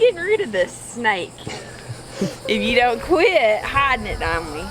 getting rid of this snake if you don't quit hiding it on me.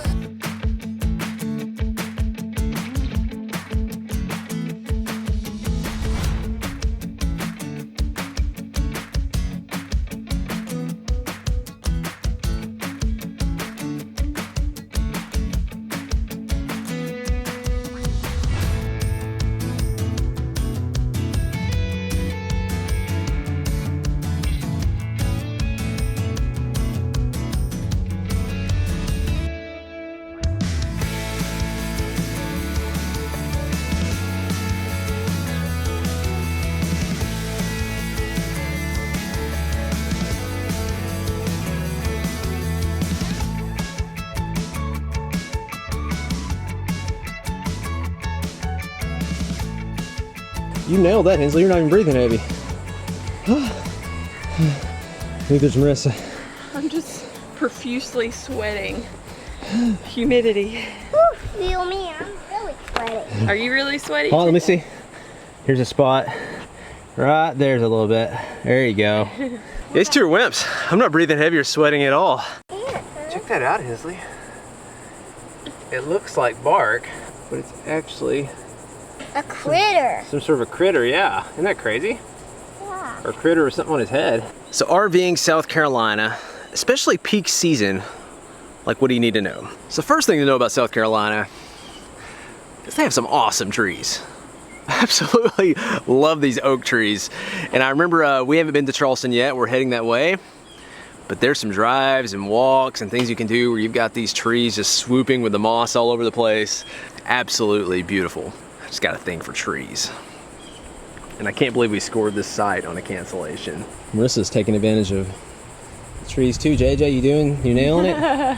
You nailed that, Hensley. You're not even breathing heavy. Neither's Marissa. I'm just profusely sweating. Humidity. Feel me, I'm really sweating. Are you really sweaty? Hold on, let me see. Here's a spot. Right there's a little bit. There you go. These two are wimps. I'm not breathing heavy or sweating at all. Check that out, Hensley. It looks like bark, but it's actually a critter. some sort of a critter, yeah. Isn't that crazy? Yeah. Or a critter with something on his head. So RVing South Carolina, especially peak season, like what do you need to know? So first thing to know about South Carolina is they have some awesome trees. I absolutely love these oak trees. And I remember we haven't been to Charleston yet, we're heading that way. But there's some drives and walks and things you can do where you've got these trees just swooping with the moss all over the place. Absolutely beautiful. I just got a thing for trees. And I can't believe we scored this site on a cancellation. Marissa's taking advantage of the trees too. JJ, you nailing it?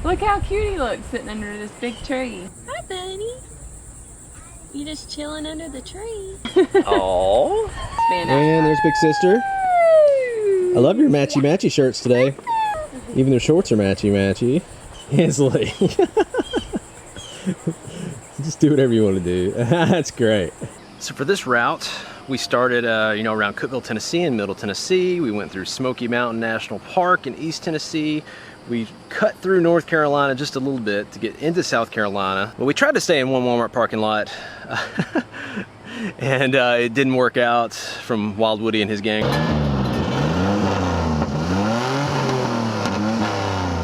Look how cute he looks sitting under this big tree. Hi, buddy. You just chilling under the tree. Oh. And there's Big Sister. I love your matchy shirts today. Even their shorts are matchy. Hensley. Just do whatever you want to do. That's great. So for this route, we started around Cookeville, Tennessee and Middle Tennessee. We went through Smoky Mountain National Park in East Tennessee. We cut through North Carolina just a little bit to get into South Carolina. But we tried to stay in one Walmart parking lot. And it didn't work out from Wild Woody and his gang.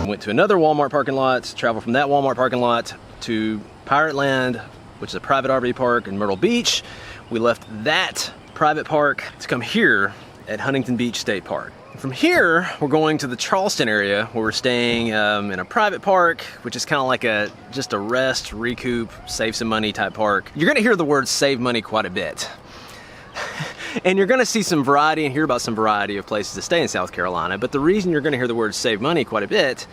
Went to another Walmart parking lot, traveled from that Walmart parking lot to Pirate Land, which is a private RV park in Myrtle Beach. We left that private park to come here at Huntington Beach State Park. From here, we're going to the Charleston area where we're staying in a private park, which is kind of like just a rest, recoup, save some money type park. You're gonna hear the word save money quite a bit. And you're gonna see some variety and hear about some variety of places to stay in South Carolina. But the reason you're gonna hear the word save money quite a bit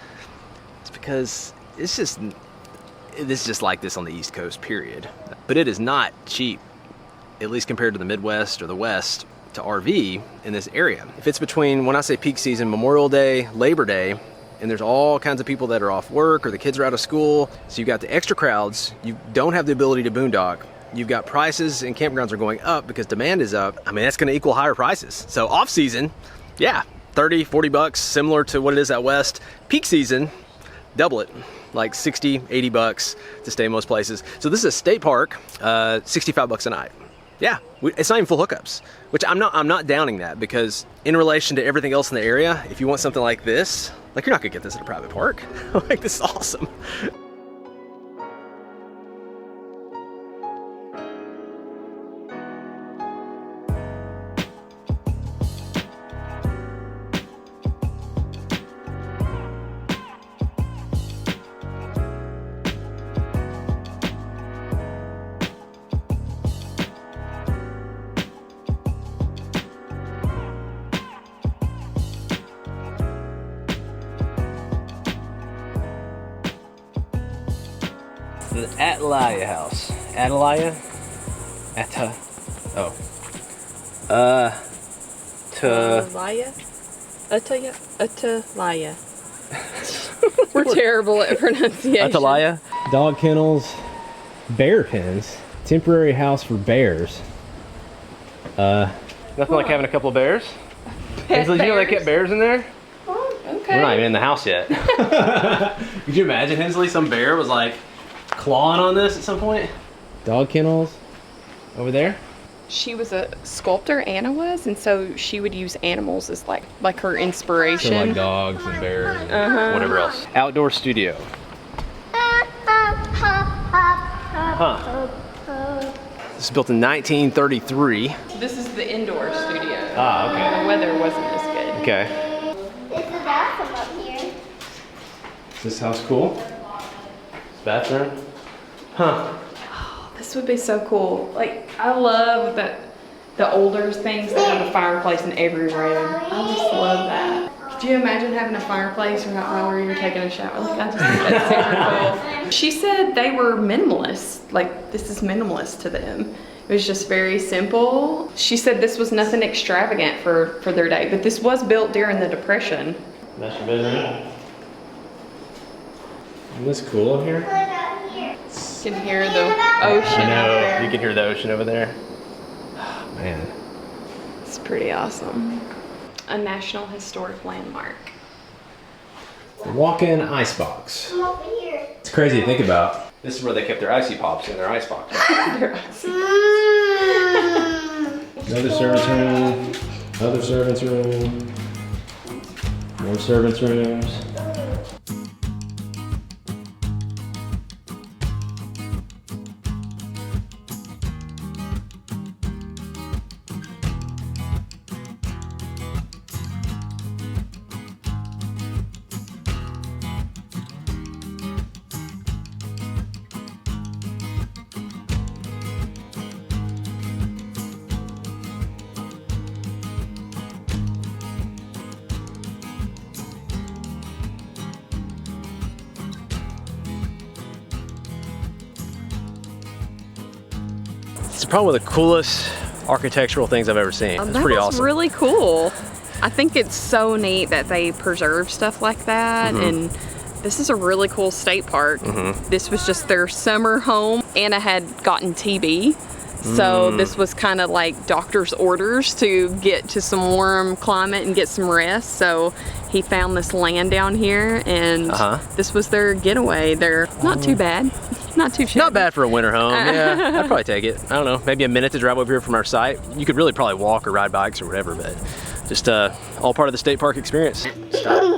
is because it's just like this on the East Coast, period. But it is not cheap, at least compared to the Midwest or the West, to RV in this area. If it's between, when I say peak season, Memorial Day, Labor Day, and there's all kinds of people that are off work or the kids are out of school, so you've got the extra crowds, you don't have the ability to boondock, you've got prices and campgrounds are going up because demand is up. I mean, that's gonna equal higher prices. So off season, yeah, 30, 40 bucks, similar to what it is out west. Peak season, double it, like 60, 80 bucks to stay in most places. So this is a state park, 65 bucks a night. Yeah, it's not even full hookups, which I'm not downing that, because in relation to everything else in the area, if you want something like this, like, you're not gonna get this at a private park. Like, this is awesome. The Atalaya house. Atalaya? Atalaya. We're terrible at pronunciation. Atalaya. Dog kennels, bear pens, temporary house for bears. Nothing like having a couple of bears. Did you know they kept bears in there? Okay. We're not even in the house yet. Could you imagine, Hensley, some bear was like clawing on this at some point? Dog kennels over there. She was a sculptor, Anna was, and so she would use animals as like her inspiration. So like dogs and bears and whatever else. Outdoor studio. Huh. This is built in 1933. This is the indoor studio. Ah, okay. The weather wasn't as good. Okay. This is awesome up here. Is this house cool? Bathroom? Huh. This would be so cool. Like, I love that the older things that have a fireplace in every room. I just love that. Could you imagine having a fireplace right where you're taking a shower? Like, I just think that's super cool. She said they were minimalist. Like, this is minimalist to them. It was just very simple. She said this was nothing extravagant for their day, but this was built during the Depression. That's your bedroom. Isn't this cool up here? You can hear the ocean I out know. there. You can hear the ocean over there. Oh, man. It's pretty awesome. A National Historic Landmark. Walk-in ice box. Come over here. It's crazy to think about. This is where they kept their icy pops in their ice box. Another servant's room. Another servant's room. More servant's rooms. It's probably one of the coolest architectural things I've ever seen. It's pretty awesome. Really cool. I think it's so neat that they preserve stuff like that, and this is a really cool state park. This was just their summer home. Anna had gotten TB, so this was kind of like doctor's orders to get to some warm climate and get some rest. So he found this land down here, and this was their getaway. They're not too bad. Not too shabby. Not bad for a winter home. Yeah, I'd probably take it. I don't know, maybe a minute to drive over here from our site. You could really probably walk or ride bikes or whatever, but just all part of the state park experience.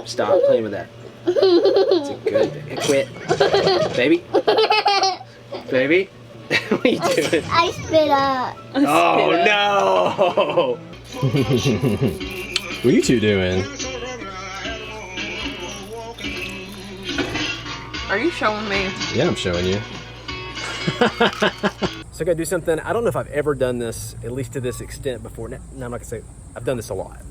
Stop playing with that. It's a good quit. Baby. Baby. What are you doing? I spit up. Oh no! What are you two doing? Are you showing me? Yeah, I'm showing you. So I gotta do something. I don't know if I've ever done this, at least to this extent before. Now, I'm not gonna say, I've done this a lot,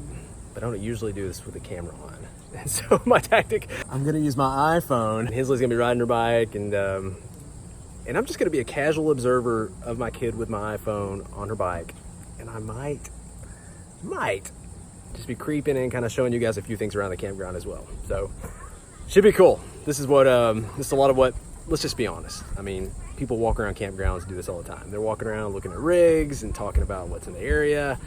but I don't usually do this with a camera on. And so my tactic, I'm gonna use my iPhone. Hensley's gonna be riding her bike, and I'm just gonna be a casual observer of my kid with my iPhone on her bike. And I might just be creeping and kind of showing you guys a few things around the campground as well. So should be cool. This is what, this is a lot of what, let's just be honest. I mean, people walk around campgrounds and do this all the time. They're walking around looking at rigs and talking about what's in the area.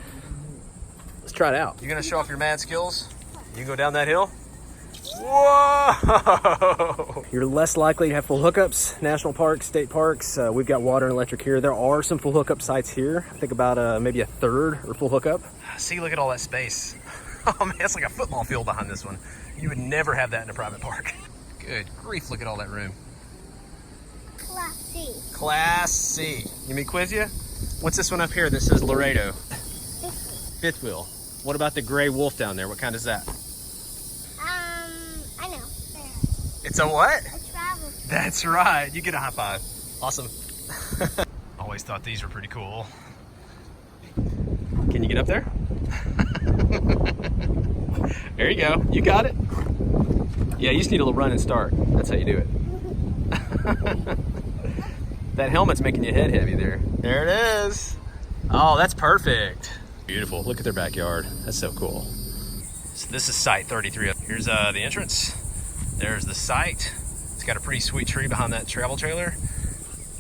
Let's try it out. You gonna show off your mad skills? You can go down that hill? Whoa! You're less likely to have full hookups. National parks, state parks, we've got water and electric here. There are some full hookup sites here. I think about maybe a third are full hookup. See, look at all that space. Oh man, it's like a football field behind this one. You would never have that in a private park. Good grief, look at all that room. Class C. Class C. You mean quiz you? What's this one up here that says Laredo? Fifth wheel. What about the gray wolf down there? What kind is that? I know. It's a what? A travel. That's right. You get a high five. Awesome. Always thought these were pretty cool. Can you get up there? There you go. You got it. Yeah, you just need a little run and start. That's how you do it. That helmet's making your head heavy there. There it is. Oh, that's perfect. Beautiful. Look at their backyard. That's so cool. So this is site 33. Here's the entrance. There's the site. It's got a pretty sweet tree behind that travel trailer.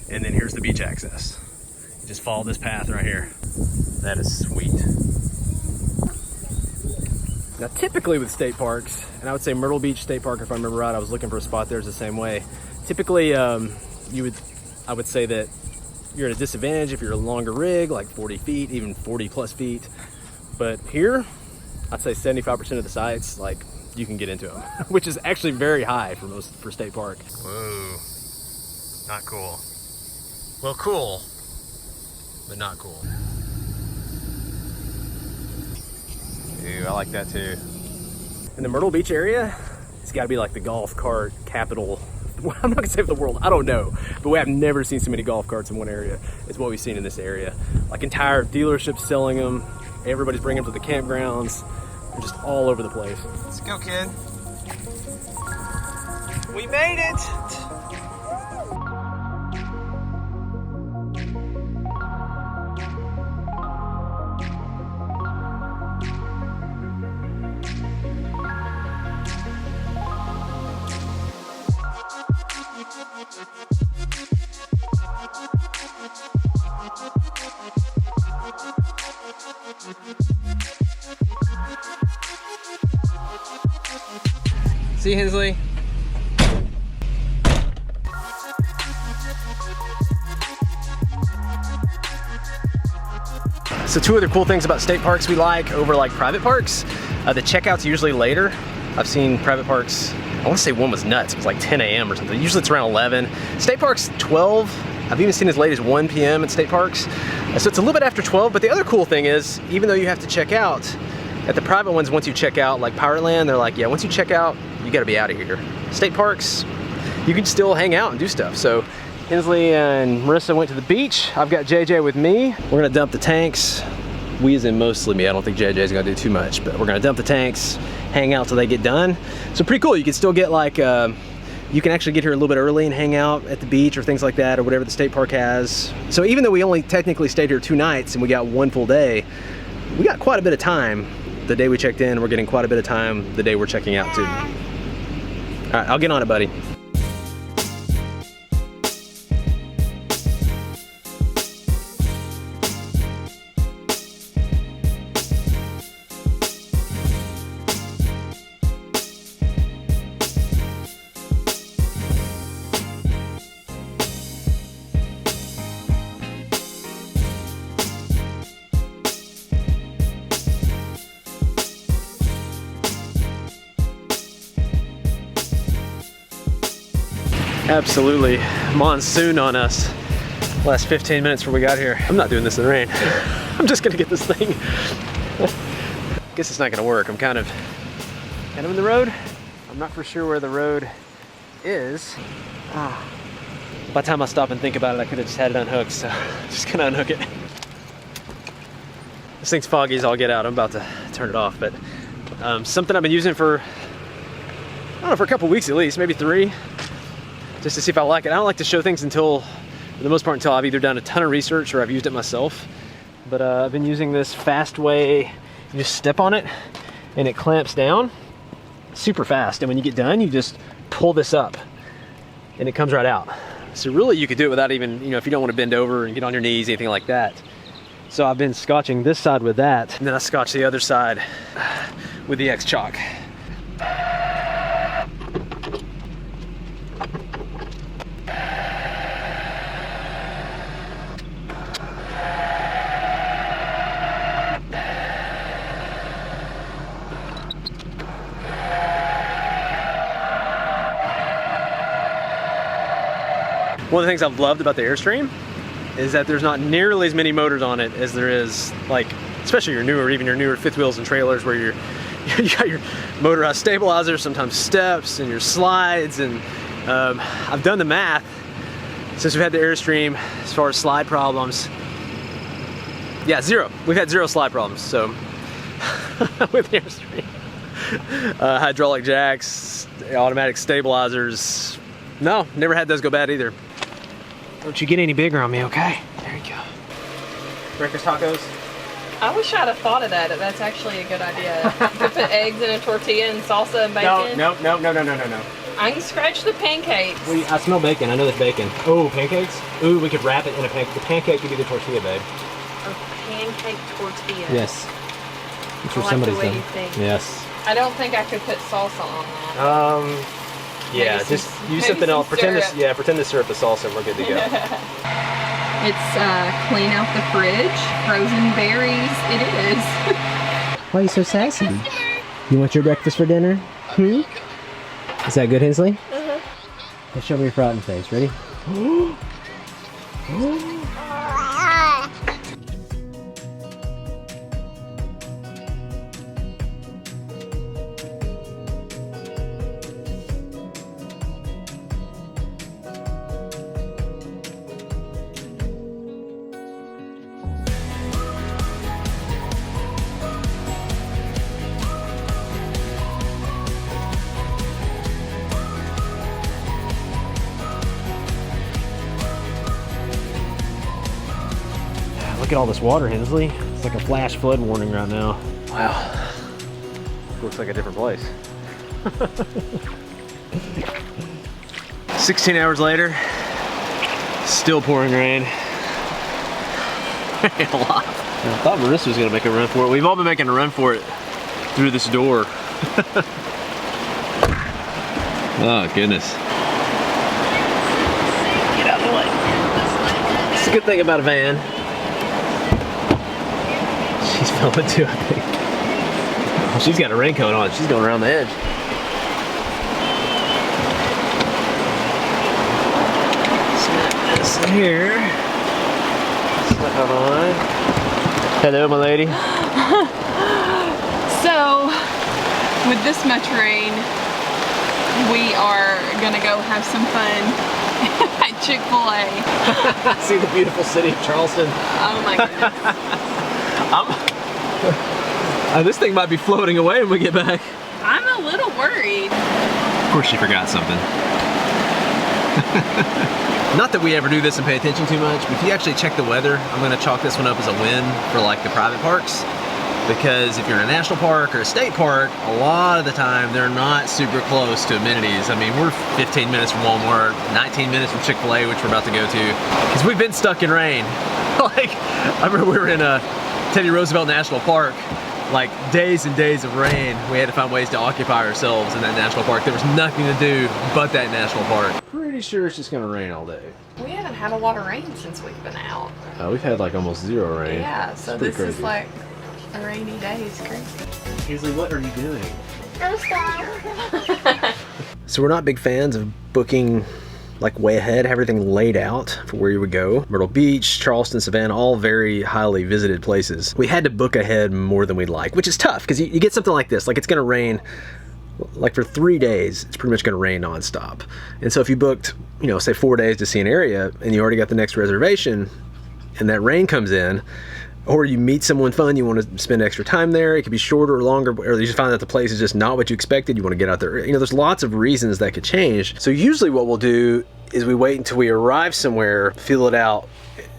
And then here's the beach access. You just follow this path right here. That is sweet. Now typically with state parks, and I would say Myrtle Beach State Park, if I remember right, I was looking for a spot there, it's the same way. Typically, I would say that you're at a disadvantage if you're a longer rig, like 40 feet, even 40 plus feet. But here, I'd say 75% of the sites, like, you can get into them, which is actually very high for state park. Whoa, not cool. Well, cool, but not cool. Ooh, I like that too. In the Myrtle Beach area, it's gotta be like the golf cart capital. I'm not gonna say of the world, I don't know, but we have never seen so many golf carts in one area as what we've seen in this area. Like entire dealerships selling them, everybody's bringing them to the campgrounds. They're just all over the place. Let's go, kid. We made it! See, Hensley? So two other cool things about state parks we like over like private parks. The checkout's usually later. I've seen private parks, I want to say one was nuts. It was like 10 a.m. or something. Usually it's around 11. State parks, 12. I've even seen as late as 1 p.m. at state parks. So it's a little bit after 12, but the other cool thing is, even though you have to check out, at the private ones, once you check out, like Pirate Land, they're like, yeah, once you check out, you gotta be out of here. State parks, you can still hang out and do stuff. So Hensley and Marissa went to the beach. I've got JJ with me. We're gonna dump the tanks. We as in mostly me. I don't think JJ's gonna do too much, but we're gonna dump the tanks, hang out till they get done. So pretty cool. You can still get like, you can actually get here a little bit early and hang out at the beach or things like that, or whatever the state park has. So even though we only technically stayed here 2 nights and we got 1 full day, we got quite a bit of time the day we checked in. We're getting quite a bit of time the day we're checking out too. All right, I'll get on it, buddy. Absolutely monsoon on us. Last 15 minutes before we got here. I'm not doing this in the rain. I'm just gonna get this thing. Guess it's not gonna work. I'm kind of in the road. I'm not for sure where the road is. By the time I stop and think about it, I could have just had it unhooked, so I'm just gonna unhook it. This thing's foggy as all get out. I'm about to turn it off, but something I've been using for, I don't know, for a couple weeks at least, maybe 3. Just to see if I like it. I don't like to show things until, for the most part, until I've either done a ton of research or I've used it myself. But I've been using this fast way. You just step on it and it clamps down super fast. And when you get done, you just pull this up and it comes right out. So really you could do it without even, you know, if you don't want to bend over and get on your knees, anything like that. So I've been scotching this side with that, and then I scotch the other side with the X chalk. One of the things I've loved about the Airstream is that there's not nearly as many motors on it as there is, like, especially your newer, even your newer fifth wheels and trailers, where you got your motorized stabilizers, sometimes steps, and your slides. And I've done the math since we've had the Airstream as far as slide problems. Yeah, 0. We've had 0 slide problems. So with the Airstream, hydraulic jacks, automatic stabilizers. No, never had those go bad either. Don't you get any bigger on me, okay? There you go. Breakfast tacos. I wish I'd have thought of that. That's actually a good idea. You could put eggs in a tortilla and salsa and bacon. No. I can scratch the pancakes. I smell bacon. I know there's bacon. Oh, pancakes? Ooh, we could wrap it in a pancake. The pancake could be the tortilla, babe. A pancake tortilla. Yes. I'm sure I like somebody's the way done. you think. Yes. I don't think I could put salsa on that. Yeah, Maybe just some- use maybe something some else. Pretend this. syrup. Yeah, pretend this syrup is salsa, and we're good to go. It's clean out the fridge, frozen berries. It is. Why are you so sassy? You want your breakfast for dinner? Hmm? Is that good, Hensley? Let's show me your frowning face. Ready? Look at all this water, Hensley. It's like a flash flood warning right now. Wow. Looks like a different place. 16 hours later, still pouring rain. A lot. I thought Marissa was gonna make a run for it. We've all been making a run for it through this door. Oh, goodness. Get out of the way. It's a good thing about a van. She's filming too, I think. Oh, she's got a raincoat on. She's going around the edge. Snap this here. Snap on. Hello, my lady. So, with this much rain, we are gonna go have some fun at Chick-fil-A. See the beautiful city of Charleston. Oh my goodness. This thing might be floating away when we get back. I'm a little worried. Of course she forgot something. Not that we ever do this and pay attention too much, but if you actually check the weather, I'm gonna chalk this one up as a win for like the private parks. Because if you're in a national park or a state park, a lot of the time they're not super close to amenities. I mean, we're 15 minutes from Walmart, 19 minutes from Chick-fil-A, which we're about to go to. Because we've been stuck in rain. Like, I remember we were in Teddy Roosevelt National Park, like days and days of rain. We had to find ways to occupy ourselves in that national park. There was nothing to do but that national park. Pretty sure it's just gonna rain all day. We haven't had a lot of rain since we've been out. We've had like almost zero rain. Yeah, so this is like a rainy day. It's crazy. Hensley, what are you doing? I'm sorry. So we're not big fans of booking like way ahead, have everything laid out for where you would go. Myrtle Beach, Charleston, Savannah, all very highly visited places. We had to book ahead more than we'd like, which is tough because you get something like this, like it's gonna rain, like for 3 days, it's pretty much gonna rain nonstop. And so if you booked, you know, say 4 days to see an area and you already got the next reservation and that rain comes in, or you meet someone fun, you want to spend extra time there, it could be shorter or longer, or you just find that the place is just not what you expected, you want to get out there. You know, there's lots of reasons that could change. So usually what we'll do is we wait until we arrive somewhere, feel it out,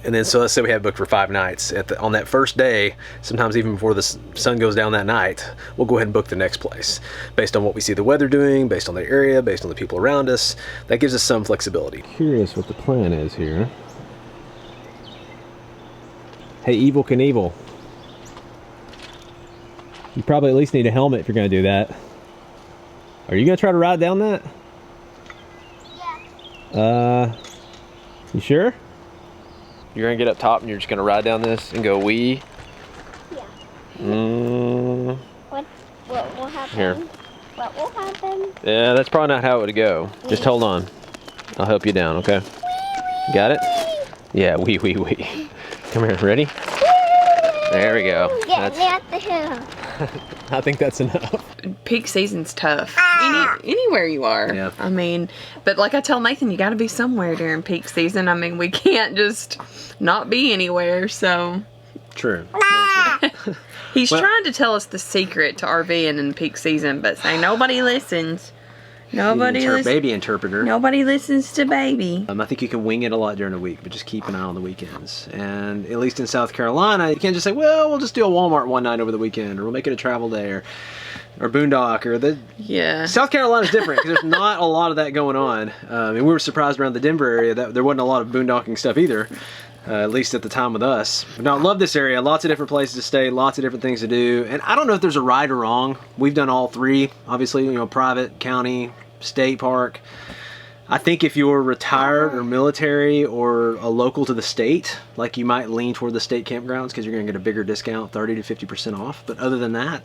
and then so let's say we have booked for 5 nights. On that first day, sometimes even before the sun goes down that night, we'll go ahead and book the next place based on what we see the weather doing, based on the area, based on the people around us. That gives us some flexibility. Curious what the plan is here. Hey, Evil Knievel. You probably at least need a helmet if you're going to do that. Are you going to try to ride down that? Yeah. You sure? You're going to get up top and you're just going to ride down this and go wee? Yeah. What will happen? Here. What will happen? Yeah, that's probably not how it would go. Just hold on. I'll help you down, okay? Got it? Yeah, wee, wee, wee. Come here, ready? There we go. Get me out the hill. I think that's enough. Peak season's tough. Anywhere you are. Yeah. I mean, but like I tell Nathan, you got to be somewhere during peak season. I mean, we can't just not be anywhere. So True. he's Well- trying to tell us the secret to RVing in peak season, but say nobody listens. Nobody listens. Baby interpreter. Nobody listens to baby. I think you can wing it a lot during the week, but just keep an eye on the weekends. And at least in South Carolina, you can't just say, well, we'll just do a Walmart one night over the weekend, or we'll make it a travel day, or Boondock, or the... Yeah. South Carolina's different, because there's not a lot of that going on. And we were surprised around the Denver area that there wasn't a lot of boondocking stuff either. at least at the time with us. But no, I love this area. Lots of different places to stay, lots of different things to do. And I don't know if there's a right or wrong. We've done all three, obviously, you know, private, county, state park. I think if you're retired or military or a local to the state, like you might lean toward the state campgrounds because you're going to get a bigger discount, 30 to 50% off. But other than that,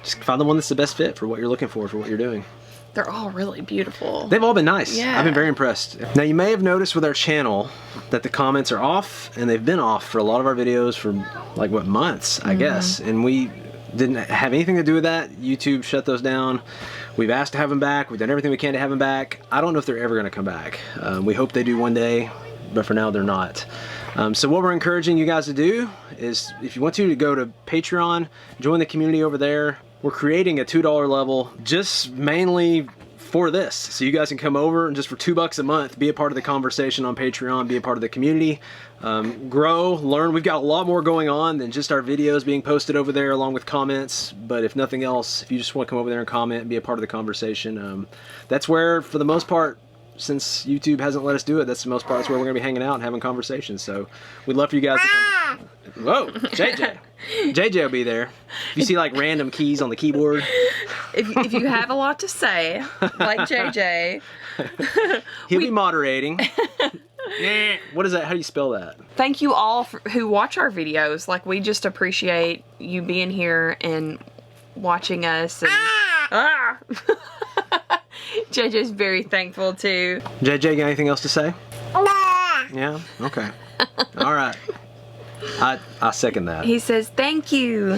just find the one that's the best fit for what you're looking for what you're doing. They're all really beautiful. They've all been nice. Yeah. I've been very impressed. Now you may have noticed with our channel that the comments are off, and they've been off for a lot of our videos for like what, months, I guess. And we didn't have anything to do with that. YouTube shut those down. We've asked to have them back. We've done everything we can to have them back. I don't know if they're ever going to come back. We hope they do one day, but for now they're not. So what we're encouraging you guys to do is, if you want to go to Patreon, join the community over there. We're creating a $2 level just mainly for this, so you guys can come over and just for $2 a month be a part of the conversation on Patreon, be a part of the community, grow, learn. We've got a lot more going on than just our videos being posted over there along with comments. But if nothing else, if you just want to come over there and comment and be a part of the conversation, that's where, for the most part, since YouTube hasn't let us do it, that's the most part, that's where we're going to be hanging out and having conversations. So we'd love for you guys to come. Whoa, JJ. JJ will be there. If you see like random keys on the keyboard. If you have a lot to say, like JJ. He'll be moderating. What is that? How do you spell that? Thank you all who watch our videos. Like, we just appreciate you being here and watching us. And, JJ's very thankful too. JJ, got anything else to say? Yeah? Okay. All right. I second that. He says, thank you.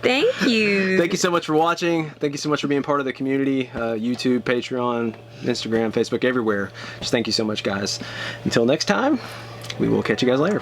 Thank you. Thank you so much for watching. Thank you so much for being part of the community. YouTube, Patreon, Instagram, Facebook, everywhere. Just thank you so much, guys. Until next time, we will catch you guys later.